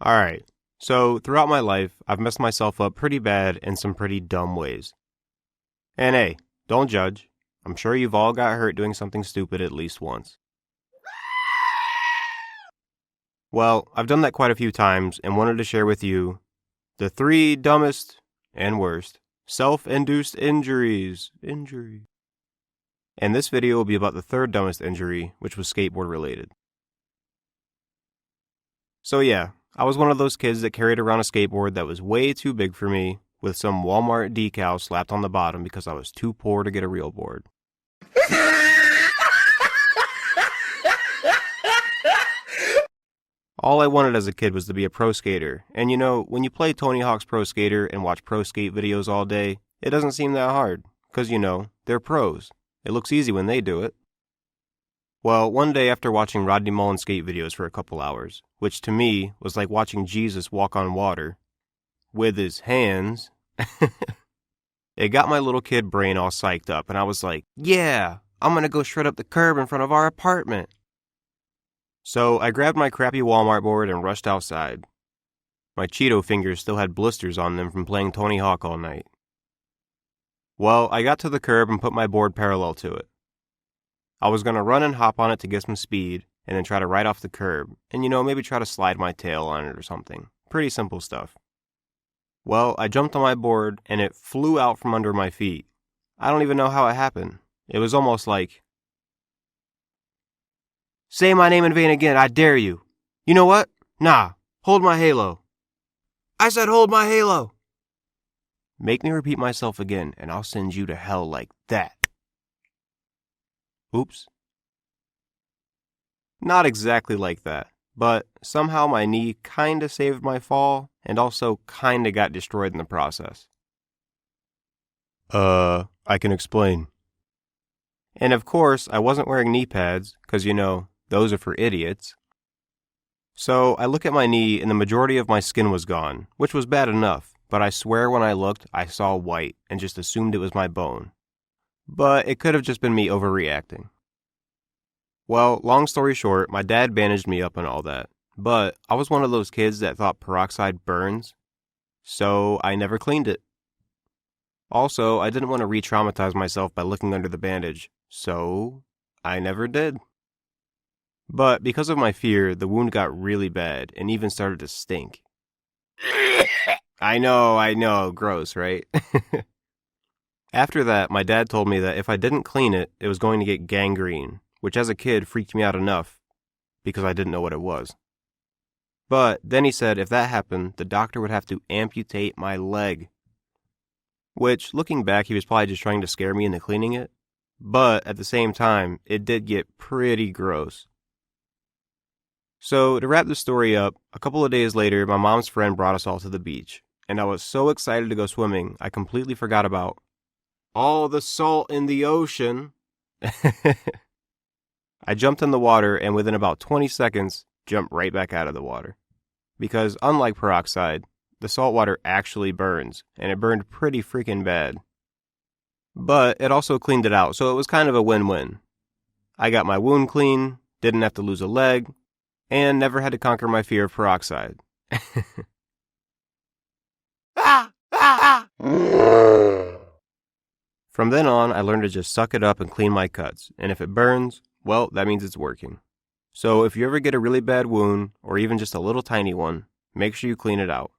Alright, so throughout my life, I've messed myself up pretty bad in some pretty dumb ways. And hey, don't judge. I'm sure you've all got hurt doing something stupid at least once. Well, I've done that quite a few times and wanted to share with you the 3 dumbest and worst self-induced injuries. And this video will be about the 3rd dumbest injury, which was skateboard related. So yeah, I was one of those kids that carried around a skateboard that was way too big for me, with some Walmart decal slapped on the bottom because I was too poor to get a real board. All I wanted as a kid was to be a pro skater, and you know, when you play Tony Hawk's Pro Skater and watch pro skate videos all day, it doesn't seem that hard, because you know, they're pros. It looks easy when they do it. Well, one day after watching Rodney Mullen skate videos for a couple hours, which to me was like watching Jesus walk on water, with his hands, it got my little kid brain all psyched up, and I was like, yeah, I'm gonna go shred up the curb in front of our apartment. So I grabbed my crappy Walmart board and rushed outside. My Cheeto fingers still had blisters on them from playing Tony Hawk all night. Well, I got to the curb and put my board parallel to it. I was going to run and hop on it to get some speed, and then try to ride off the curb, and you know, maybe try to slide my tail on it or something. Pretty simple stuff. Well, I jumped on my board, and it flew out from under my feet. I don't even know how it happened. It was almost like, say my name in vain again, I dare you. You know what? Nah, hold my halo. I said hold my halo. Make me repeat myself again, and I'll send you to hell like that. Oops. Not exactly like that, but somehow my knee kinda saved my fall, and also kinda got destroyed in the process. I can explain. And of course, I wasn't wearing knee pads, 'cause you know, those are for idiots. So I look at my knee and the majority of my skin was gone, which was bad enough, but I swear when I looked, I saw white and just assumed it was my bone. But it could have just been me overreacting. Well, long story short, my dad bandaged me up and all that, but I was one of those kids that thought peroxide burns, so I never cleaned it. Also, I didn't want to re-traumatize myself by looking under the bandage, so I never did. But because of my fear, the wound got really bad and even started to stink. I know, gross, right? After that, my dad told me that if I didn't clean it, it was going to get gangrene, which as a kid freaked me out enough because I didn't know what it was. But then he said if that happened, the doctor would have to amputate my leg. Which, looking back, he was probably just trying to scare me into cleaning it. But at the same time, it did get pretty gross. So, to wrap the story up, a couple of days later, my mom's friend brought us all to the beach, and I was so excited to go swimming, I completely forgot about all the salt in the ocean. I jumped in the water, and within about 20 seconds, jumped right back out of the water. Because, unlike peroxide, the salt water actually burns, and it burned pretty freaking bad. But it also cleaned it out, so it was kind of a win-win. I got my wound clean, didn't have to lose a leg, and never had to conquer my fear of peroxide. From then on, I learned to just suck it up and clean my cuts, and if it burns, well, that means it's working. So if you ever get a really bad wound, or even just a little tiny one, make sure you clean it out.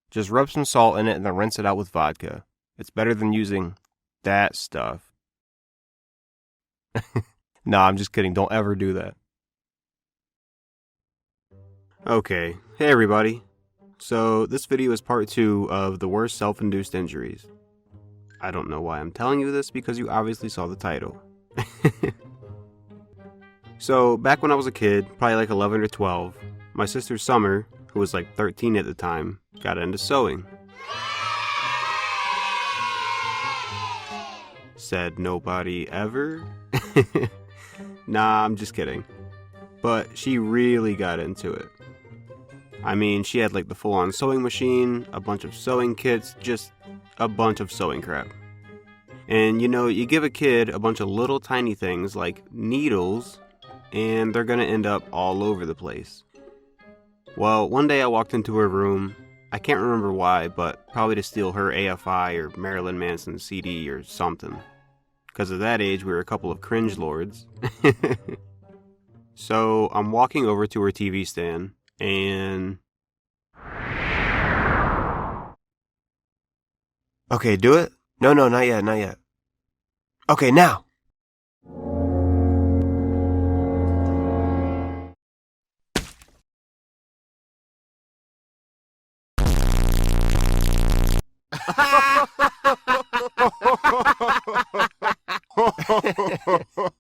Just rub some salt in it and then rinse it out with vodka. It's better than using that stuff. Nah, I'm just kidding. Don't ever do that. Okay, hey everybody. So this video is part 2 of the worst self-induced injuries. I don't know why I'm telling you this because you obviously saw the title. So back when I was a kid, probably like 11 or 12, my sister Summer, who was like 13 at the time, got into sewing. Said nobody ever? Nah, I'm just kidding. But she really got into it. I mean, she had like the full-on sewing machine, a bunch of sewing kits, just a bunch of sewing crap. And you know, you give a kid a bunch of little tiny things like needles, and they're gonna end up all over the place. Well, one day I walked into her room. I can't remember why, but probably to steal her AFI or Marilyn Manson CD or something. Because at that age, we were a couple of cringe lords. So I'm walking over to her TV stand, and... Okay, do it? No, not yet. Okay, now!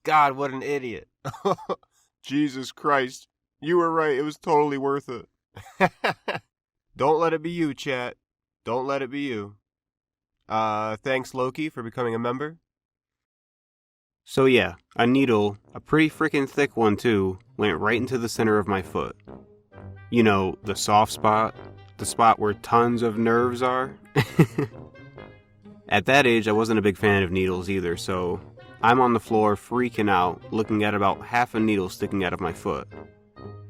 God, what an idiot. Jesus Christ. You were right. It was totally worth it. Don't let it be you, chat. Don't let it be you. Thanks, Loki, for becoming a member. So yeah, a needle, a pretty freaking thick one too, went right into the center of my foot. You know, the soft spot. The spot where tons of nerves are. At that age, I wasn't a big fan of needles either, so I'm on the floor freaking out, looking at about half a needle sticking out of my foot.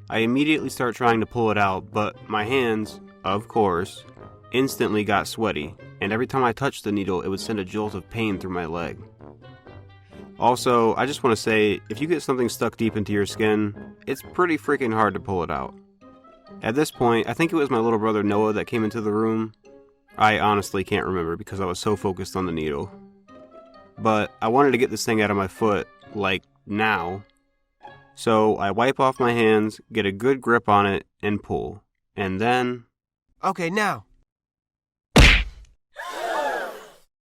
I immediately start trying to pull it out, but my hands, of course, instantly got sweaty, and every time I touched the needle, it would send a jolt of pain through my leg. Also, I just want to say, if you get something stuck deep into your skin, it's pretty freaking hard to pull it out. At this point, I think it was my little brother Noah that came into the room. I honestly can't remember because I was so focused on the needle. But I wanted to get this thing out of my foot, like, now. So I wipe off my hands, get a good grip on it, and pull. And then... Okay, now!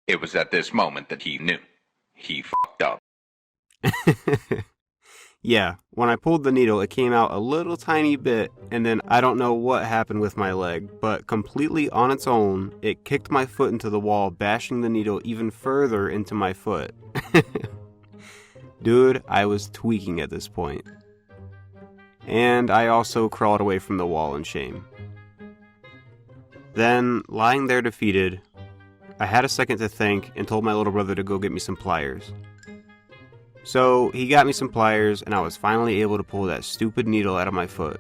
It was at this moment that he knew. He fucked up. Yeah, when I pulled the needle, it came out a little tiny bit, and then I don't know what happened with my leg, but completely on its own, it kicked my foot into the wall, bashing the needle even further into my foot. Dude, I was tweaking at this point. And I also crawled away from the wall in shame. Then, lying there defeated, I had a second to think and told my little brother to go get me some pliers. So he got me some pliers and I was finally able to pull that stupid needle out of my foot.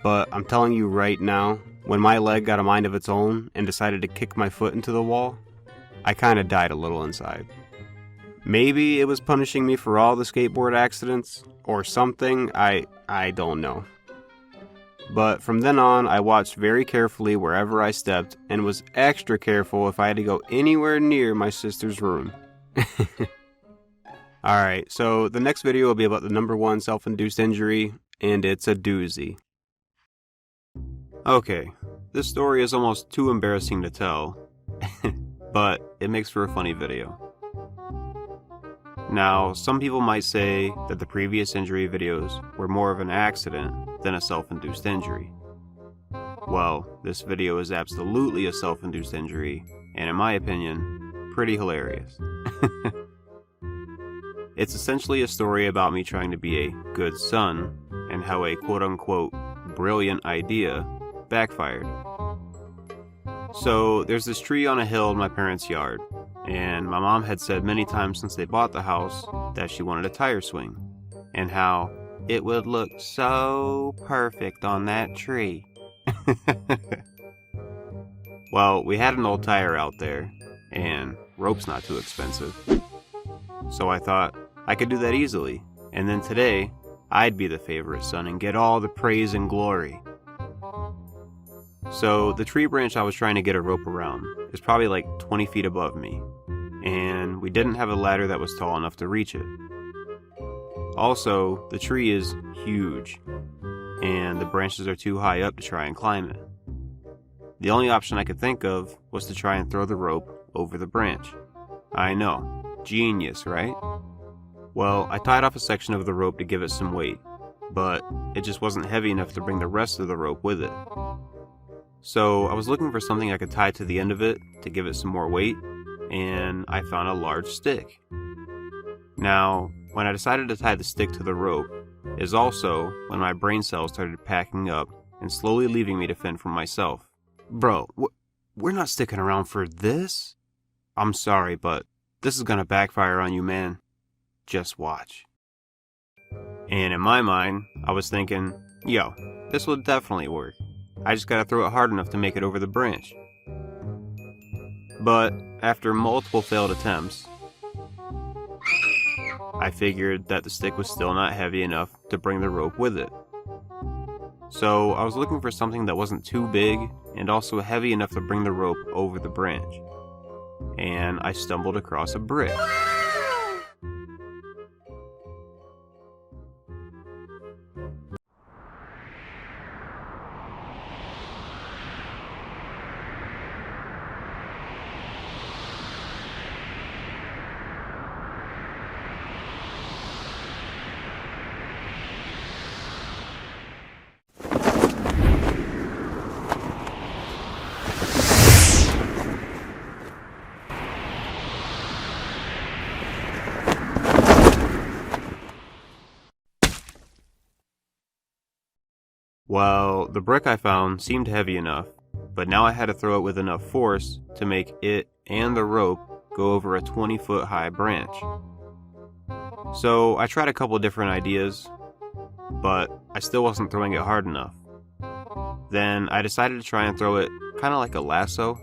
But I'm telling you right now, when my leg got a mind of its own and decided to kick my foot into the wall, I kinda died a little inside. Maybe it was punishing me for all the skateboard accidents or something, I don't know. But from then on, I watched very carefully wherever I stepped and was extra careful if I had to go anywhere near my sister's room. Alright, so the next video will be about the number one self-induced injury, and it's a doozy. Okay, this story is almost too embarrassing to tell, but it makes for a funny video. Now, some people might say that the previous injury videos were more of an accident than a self-induced injury. Well, this video is absolutely a self-induced injury, and in my opinion, pretty hilarious. It's essentially a story about me trying to be a good son, and how a quote-unquote brilliant idea backfired. So, there's this tree on a hill in my parents' yard, and my mom had said many times since they bought the house that she wanted a tire swing, and how it would look so perfect on that tree. Well, we had an old tire out there, and rope's not too expensive. So I thought I could do that easily, and then today, I'd be the favorite son and get all the praise and glory. So the tree branch I was trying to get a rope around is probably like 20 feet above me, and we didn't have a ladder that was tall enough to reach it. Also, the tree is huge, and the branches are too high up to try and climb it. The only option I could think of was to try and throw the rope over the branch. I know. Genius, right? Well, I tied off a section of the rope to give it some weight, but it just wasn't heavy enough to bring the rest of the rope with it. So I was looking for something I could tie to the end of it to give it some more weight, and I found a large stick. Now, when I decided to tie the stick to the rope, is also when my brain cells started packing up and slowly leaving me to fend for myself. Bro, we're not sticking around for this. I'm sorry, but this is gonna backfire on you, man. Just watch. And in my mind, I was thinking, yo, this will definitely work. I just gotta throw it hard enough to make it over the branch. But after multiple failed attempts, I figured that the stick was still not heavy enough to bring the rope with it. So I was looking for something that wasn't too big and also heavy enough to bring the rope over the branch. And I stumbled across a brick. Well, the brick I found seemed heavy enough, but now I had to throw it with enough force to make it and the rope go over a 20-foot high branch. So I tried a couple different ideas, but I still wasn't throwing it hard enough. Then I decided to try and throw it kind of like a lasso.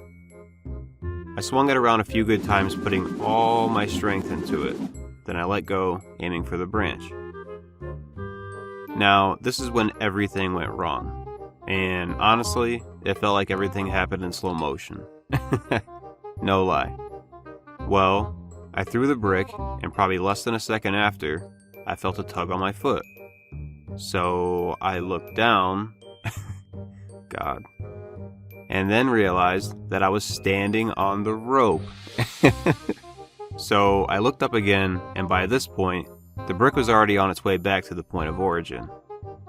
I swung it around a few good times, putting all my strength into it. Then I let go, aiming for the branch. Now, this is when everything went wrong. And honestly, it felt like everything happened in slow motion. No lie. Well, I threw the brick, and probably less than a second after, I felt a tug on my foot. So I looked down, God, and then realized that I was standing on the rope. So I looked up again, and by this point, the brick was already on its way back to the point of origin,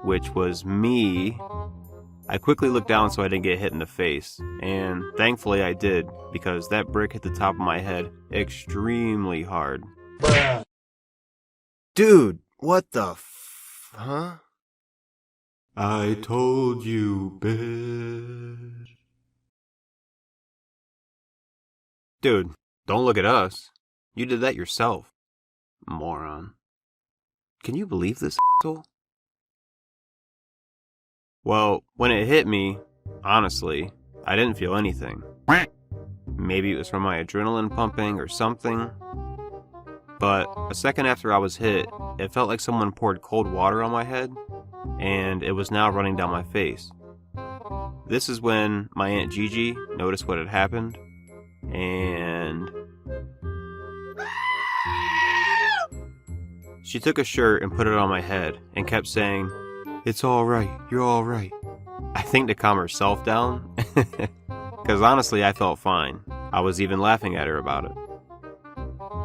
which was me. I quickly looked down so I didn't get hit in the face, and thankfully I did, because that brick hit the top of my head extremely hard. Dude, what the huh? I told you, bitch. Dude, don't look at us. You did that yourself, moron. Can you believe this asshole? Well, when it hit me, honestly, I didn't feel anything. Maybe it was from my adrenaline pumping or something. But a second after I was hit, it felt like someone poured cold water on my head, and it was now running down my face. This is when my Aunt Gigi noticed what had happened, and she took a shirt and put it on my head and kept saying, "It's alright, you're alright." I think to calm herself down, because honestly I felt fine. I was even laughing at her about it.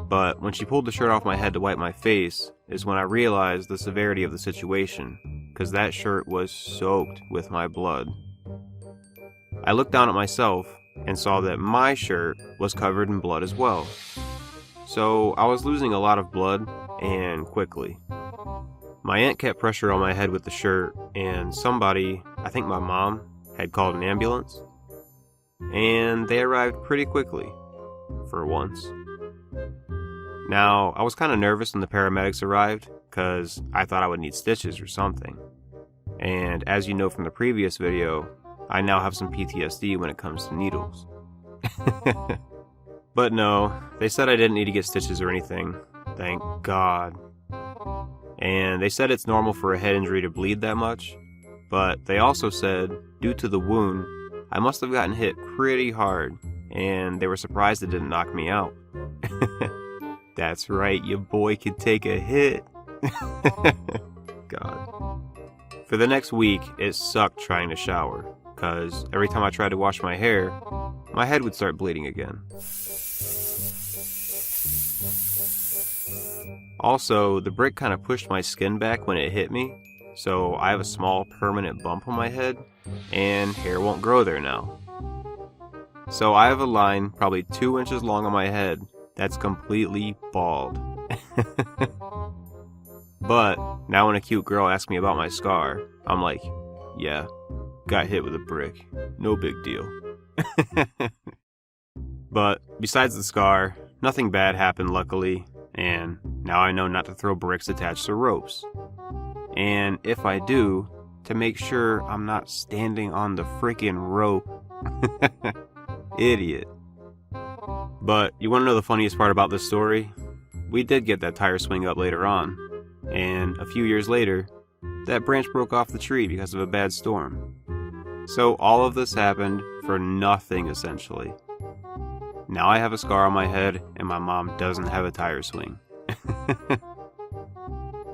But when she pulled the shirt off my head to wipe my face is when I realized the severity of the situation, because that shirt was soaked with my blood. I looked down at myself and saw that my shirt was covered in blood as well. So I was losing a lot of blood, and quickly. My aunt kept pressure on my head with the shirt, and somebody, I think my mom, had called an ambulance. And they arrived pretty quickly, for once. Now, I was kind of nervous when the paramedics arrived, because I thought I would need stitches or something. And as you know from the previous video, I now have some PTSD when it comes to needles. But no, they said I didn't need to get stitches or anything, thank God. And they said it's normal for a head injury to bleed that much, but they also said, due to the wound, I must have gotten hit pretty hard, and they were surprised it didn't knock me out. That's right, your boy could take a hit. God. For the next week, it sucked trying to shower, because every time I tried to wash my hair, my head would start bleeding again. Also, the brick kind of pushed my skin back when it hit me, so I have a small permanent bump on my head, and hair won't grow there now. So I have a line probably 2 inches long on my head that's completely bald. But now when a cute girl asks me about my scar, I'm like, yeah, got hit with a brick, no big deal. But besides the scar, nothing bad happened luckily, and now I know not to throw bricks attached to ropes. And if I do, to make sure I'm not standing on the freaking rope. Idiot. But you want to know the funniest part about this story? We did get that tire swing up later on, and a few years later, that branch broke off the tree because of a bad storm. So all of this happened for nothing, essentially. Now I have a scar on my head, and my mom doesn't have a tire swing.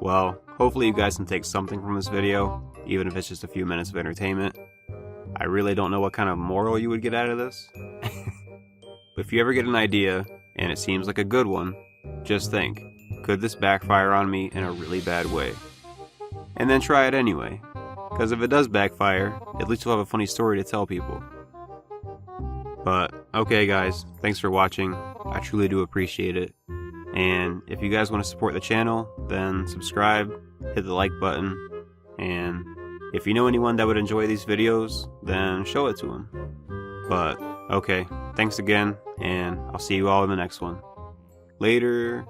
Well, hopefully you guys can take something from this video, even if it's just a few minutes of entertainment. I really don't know what kind of moral you would get out of this. But if you ever get an idea, and it seems like a good one, just think, could this backfire on me in a really bad way? And then try it anyway. Because if it does backfire, at least you'll have a funny story to tell people. But, okay guys, thanks for watching. I truly do appreciate it. And if you guys want to support the channel, then subscribe, hit the like button, and if you know anyone that would enjoy these videos, then show it to them. But, okay, thanks again, and I'll see you all in the next one. Later.